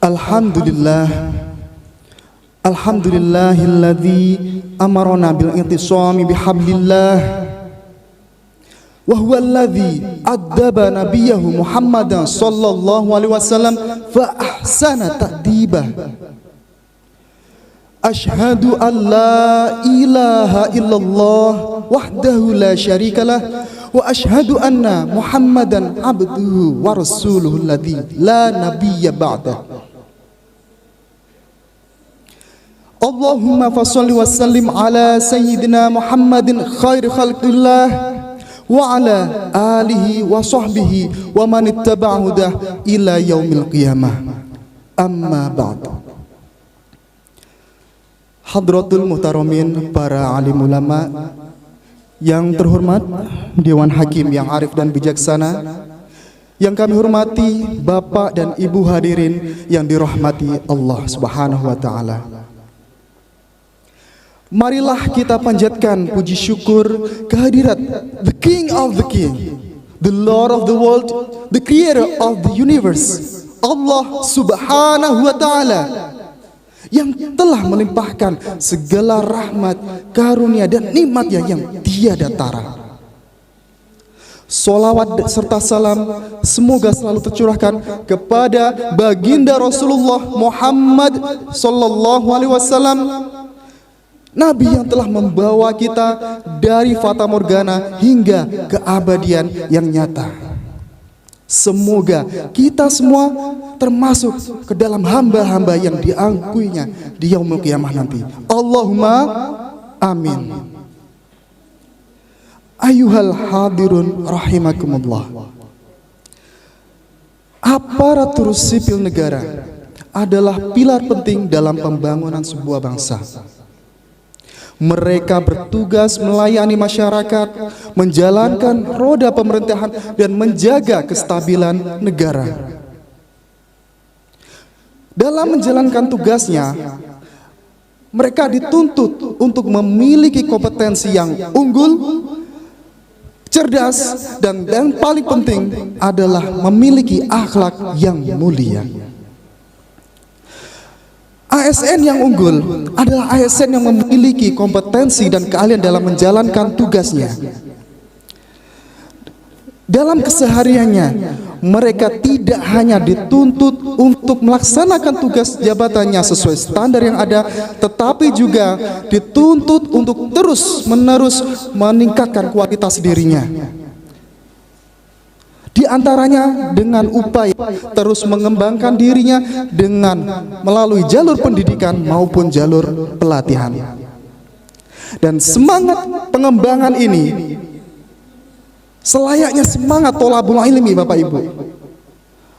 Alhamdulillah, alhamdulillahilladzi amarna bil intisami bihablillah wa huwa alladzi addaba nabiyahu Muhammadan sallallahu alaihi wasallam fa ahsana ta'dibah. Ashhadu an la ilaha illallah wahdahu la syarikalah wa ashhadu anna Muhammadan abduhu wa rasuluhu alladzi la nabiyya ba'dah. Allahumma fasholli wa sallim ala sayyidina Muhammadin khairi khalqillah wa ala alihi wa sahbihi wa man ittaba'ahu ila yaumil qiyamah. Amma ba'd. Hadratul muhtaramin, para alim ulama yang terhormat, Dewan Hakim yang arif dan bijaksana, yang kami hormati Bapak dan Ibu hadirin yang dirahmati Allah Subhanahu wa taala. Marilah kita panjatkan puji syukur kehadirat the King of the King, the Lord of the world, the Creator of the universe, Allah Subhanahu wa taala, yang telah melimpahkan segala rahmat, karunia dan nikmatnya yang tiada tara. Salawat serta salam semoga selalu tercurahkan kepada baginda Rasulullah Muhammad sallallahu alaihi wasallam, Nabi yang telah membawa kita dari fata morgana hingga keabadian yang nyata. Semoga kita semua termasuk ke dalam hamba-hamba yang diakuinya di yaumul qiyamah nanti. Allahumma amin. Ayuhal hadirun rahimakumullah. Aparatur sipil negara adalah pilar penting dalam pembangunan sebuah bangsa. Mereka bertugas melayani masyarakat, menjalankan roda pemerintahan, dan menjaga kestabilan negara. Dalam menjalankan tugasnya, mereka dituntut untuk memiliki kompetensi yang unggul, cerdas, dan yang paling penting adalah memiliki akhlak yang mulia. ASN yang unggul adalah ASN yang memiliki kompetensi dan keahlian dalam menjalankan tugasnya. Dalam kesehariannya, mereka tidak hanya dituntut untuk melaksanakan tugas jabatannya sesuai standar yang ada, tetapi juga dituntut untuk terus-menerus meningkatkan kualitas dirinya. Di antaranya dengan upaya terus mengembangkan dirinya dengan melalui jalur pendidikan maupun jalur pelatihan. Dan semangat pengembangan ini selayaknya semangat tholabul ilmi, Bapak Ibu.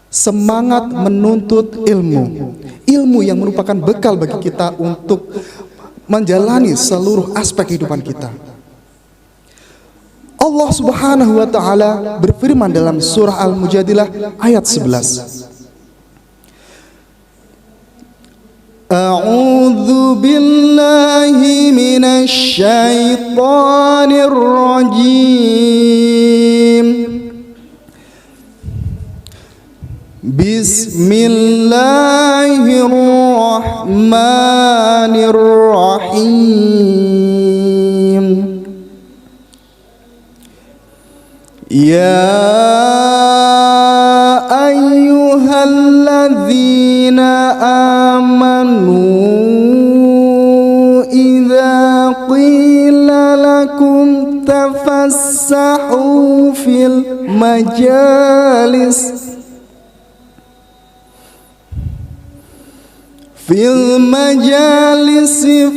Semangat menuntut ilmu. Ilmu yang merupakan bekal bagi kita untuk menjalani seluruh aspek kehidupan kita. Allah Subhanahu wa taala berfirman dalam surah Al-Mujadilah ayat 11. A'udzu billahi minasy syaithanir rajim. Bismillahirrahmanirrahim. Ya ayyuhalladzina amanu idza qila lakum tafassahu fil majalis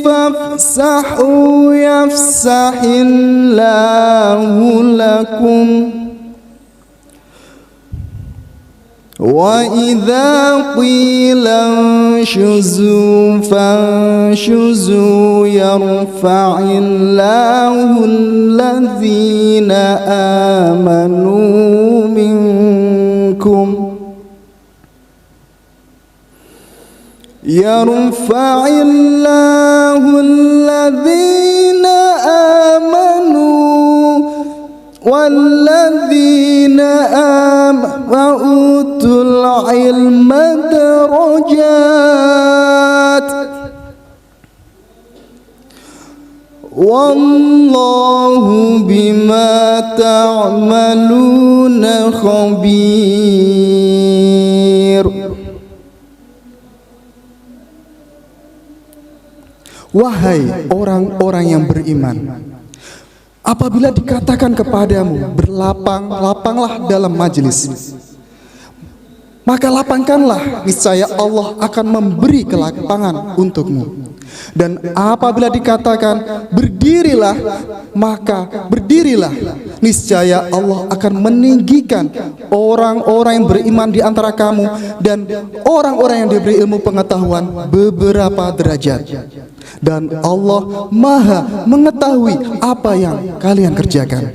fafsahu yafsahillahu lakum wa idza qila anshuzu fanshuzu yarfa'illahu alladzina amanu minkum yarfa'illahu alladzina amanu walladzina utul ilma darajat wallahu bima ta'maluna khabir. Wahai orang-orang yang beriman, apabila dikatakan kepadamu berlapang-lapanglah dalam majelis, maka lapangkanlah, niscaya Allah akan memberi kelapangan untukmu. Dan apabila dikatakan berdirilah, maka berdirilah, niscaya Allah akan meninggikan orang-orang yang beriman di antara kamu dan orang-orang yang diberi ilmu pengetahuan beberapa derajat. Dan Allah Maha mengetahui apa yang kalian kerjakan.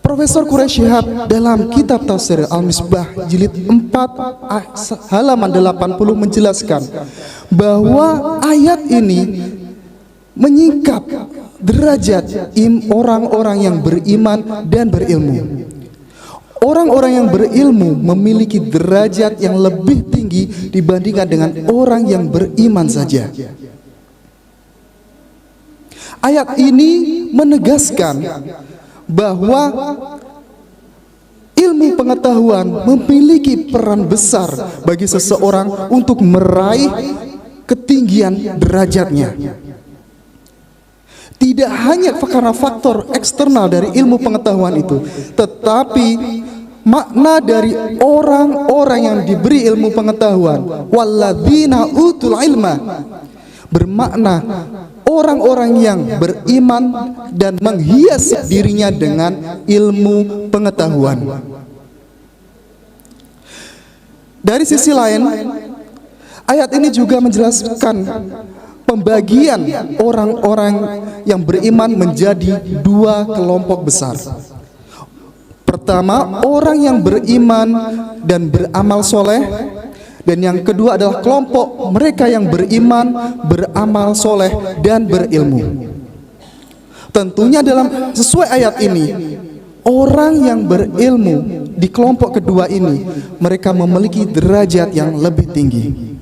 Profesor Quraish Shihab dalam kitab tafsir Al-Misbah jilid 4 halaman 80 menjelaskan bahwa ayat ini menyingkap derajat orang-orang yang beriman dan berilmu. Orang-orang yang berilmu memiliki derajat yang lebih tinggi dibandingkan dengan orang yang beriman saja. Ayat ini menegaskan bahwa ilmu pengetahuan memiliki peran besar bagi seseorang untuk meraih ketinggian derajatnya. Tidak hanya karena faktor eksternal dari ilmu pengetahuan itu, tetapi makna dari orang-orang yang diberi ilmu pengetahuan, walladzina utul ilma, bermakna orang-orang yang beriman dan menghias dirinya dengan ilmu pengetahuan. Dari sisi lain, ayat ini juga menjelaskan pembagian orang-orang yang beriman menjadi dua kelompok besar. Pertama, orang yang beriman dan beramal soleh. Dan yang kedua adalah kelompok mereka yang beriman, beramal soleh, dan berilmu. Tentunya dalam sesuai ayat ini, orang yang berilmu di kelompok kedua ini, mereka memiliki derajat yang lebih tinggi.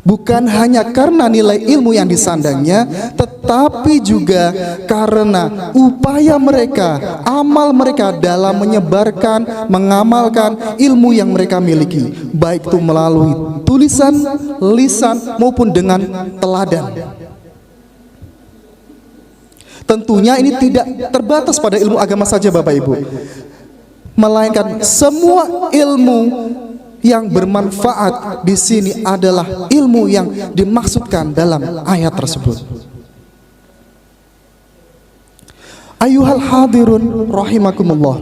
Bukan hanya karena nilai ilmu yang disandangnya, tetapi juga karena upaya mereka, amal mereka dalam menyebarkan, mengamalkan ilmu yang mereka miliki, baik itu melalui tulisan, lisan, maupun dengan teladan. Tentunya ini tidak terbatas pada ilmu agama saja Bapak Ibu, melainkan semua ilmu yang bermanfaat di sini adalah ilmu yang dimaksudkan dalam ayat tersebut. Ayuhal hadirun rahimakumullah.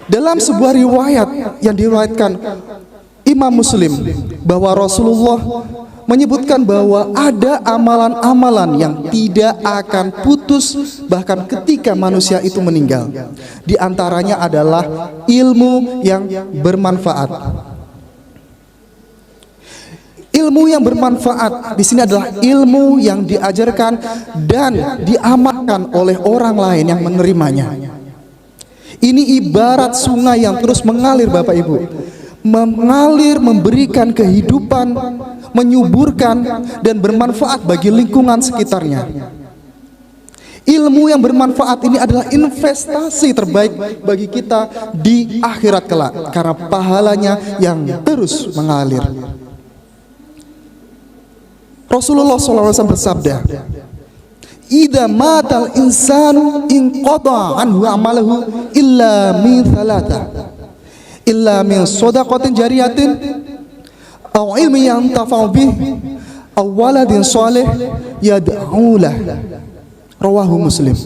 Dalam sebuah riwayat yang diriwayatkan Imam Muslim, bahwa Rasulullah menyebutkan bahwa ada amalan-amalan yang tidak akan putus bahkan ketika manusia itu meninggal. Di antaranya adalah ilmu yang bermanfaat. Ilmu yang bermanfaat di sini adalah ilmu yang diajarkan dan diamalkan oleh orang lain yang menerimanya. Ini ibarat sungai yang terus mengalir Bapak Ibu, mengalir, memberikan kehidupan, menyuburkan dan bermanfaat bagi lingkungan sekitarnya. Ilmu yang bermanfaat ini adalah investasi terbaik bagi kita di akhirat kelak, karena pahalanya yang terus mengalir. Rasulullah SAW bersabda, "Idza matal insanu inqata anhu amaluhu illa min thalatha, illa min shadaqatin jariyatin aw ilmin yantafa'u bih aw waladin shalih yad'u lah." Rawahu Muslim.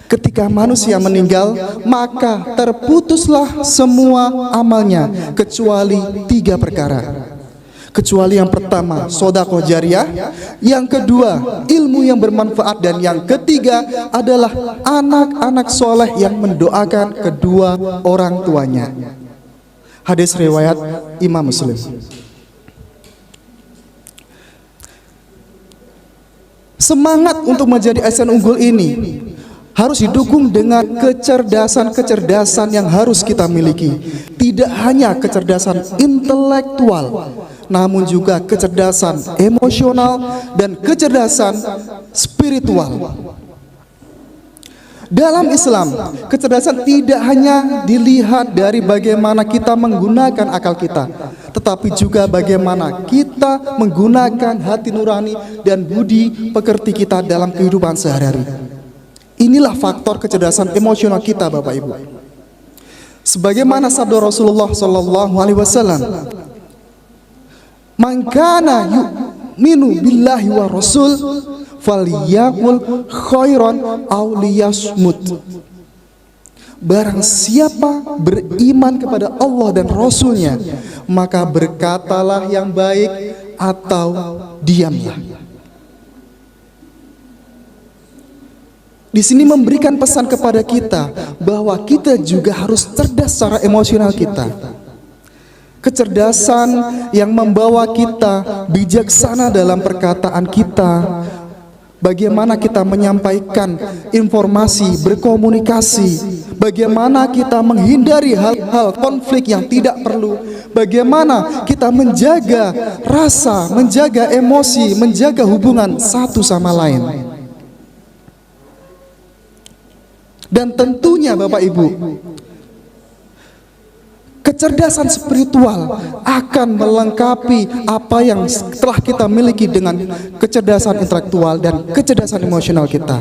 Ketika manusia meninggal, maka terputuslah semua amalnya kecuali 3 perkara. Kecuali yang pertama, sedekah jariyah, yang kedua, ilmu yang bermanfaat, dan yang ketiga adalah anak-anak soleh yang mendoakan kedua orang tuanya. Hadis riwayat Imam Muslim. Semangat untuk menjadi asn unggul ini harus didukung dengan kecerdasan-kecerdasan yang harus kita miliki. Tidak hanya kecerdasan intelektual, namun juga kecerdasan emosional dan kecerdasan spiritual. Dalam Islam, kecerdasan tidak hanya dilihat dari bagaimana kita menggunakan akal kita, tetapi juga bagaimana kita menggunakan hati nurani dan budi pekerti kita dalam kehidupan sehari-hari. Inilah faktor kecerdasan emosional kita, Bapak Ibu. Sebagaimana sabda Rasulullah sallallahu alaihi wasallam, "Man kana yu'minu billahi wa rasul falyaqul khairan aw liyasmut." Barang siapa beriman kepada Allah dan Rasulnya, maka berkatalah yang baik atau diamlah. Di sini memberikan pesan kepada kita bahwa kita juga harus cerdas secara emosional kita. Kecerdasan yang membawa kita bijaksana dalam perkataan kita, bagaimana kita menyampaikan informasi, berkomunikasi, bagaimana kita menghindari hal-hal konflik yang tidak perlu, bagaimana kita menjaga rasa, menjaga emosi, menjaga hubungan satu sama lain. Dan tentunya Bapak Ibu, kecerdasan spiritual akan melengkapi apa yang telah kita miliki dengan kecerdasan intelektual dan kecerdasan emosional kita.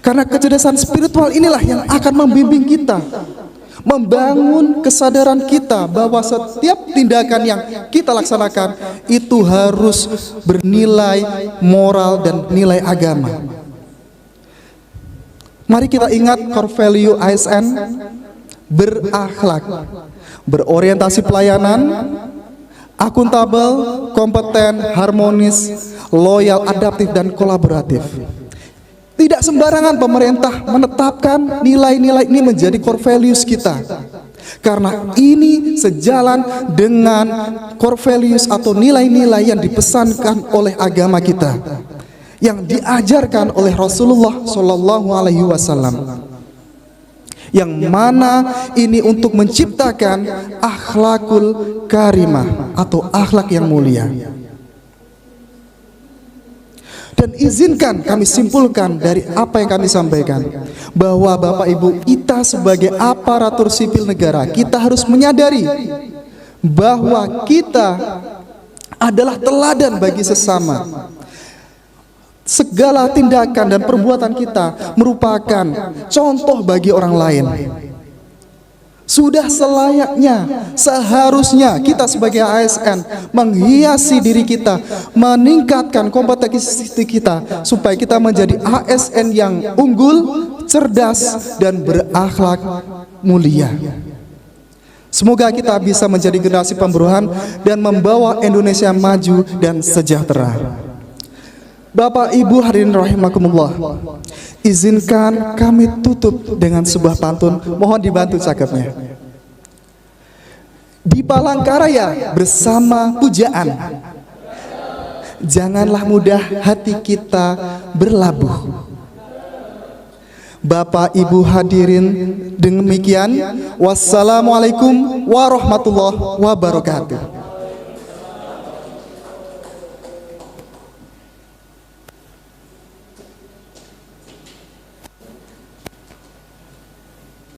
Karena kecerdasan spiritual inilah yang akan membimbing kita, membangun kesadaran kita bahwa setiap tindakan yang kita laksanakan itu harus bernilai moral dan nilai agama. Mari kita ingat core value ASN: berakhlak, berorientasi pelayanan, akuntabel, kompeten, harmonis, loyal, adaptif, dan kolaboratif. Tidak sembarangan pemerintah menetapkan nilai-nilai ini menjadi core values kita, karena ini sejalan dengan core values atau nilai-nilai yang dipesankan oleh agama kita, yang diajarkan oleh Rasulullah Shallallahu Alaihi Wasallam, yang mana ini untuk menciptakan akhlakul karimah atau akhlak yang mulia. Dan izinkan kami simpulkan dari apa yang kami sampaikan, bahwa Bapak Ibu, kita sebagai aparatur sipil negara, kita harus menyadari bahwa kita adalah teladan bagi sesama. Segala tindakan dan perbuatan kita merupakan contoh bagi orang lain. Sudah selayaknya, seharusnya kita sebagai ASN menghiasi diri kita, meningkatkan kompetensi kita, supaya kita menjadi ASN yang unggul, cerdas, dan berakhlak mulia. Semoga kita bisa menjadi generasi pemberuhan dan membawa Indonesia maju dan sejahtera. Bapak Ibu hadirin rahimakumullah, izinkan kami tutup dengan sebuah pantun, mohon dibantu cakepnya. Di Palangkaraya bersama pujaan, janganlah mudah hati kita berlabuh. Bapak Ibu hadirin, demikian. Wassalamualaikum warahmatullahi wabarakatuh.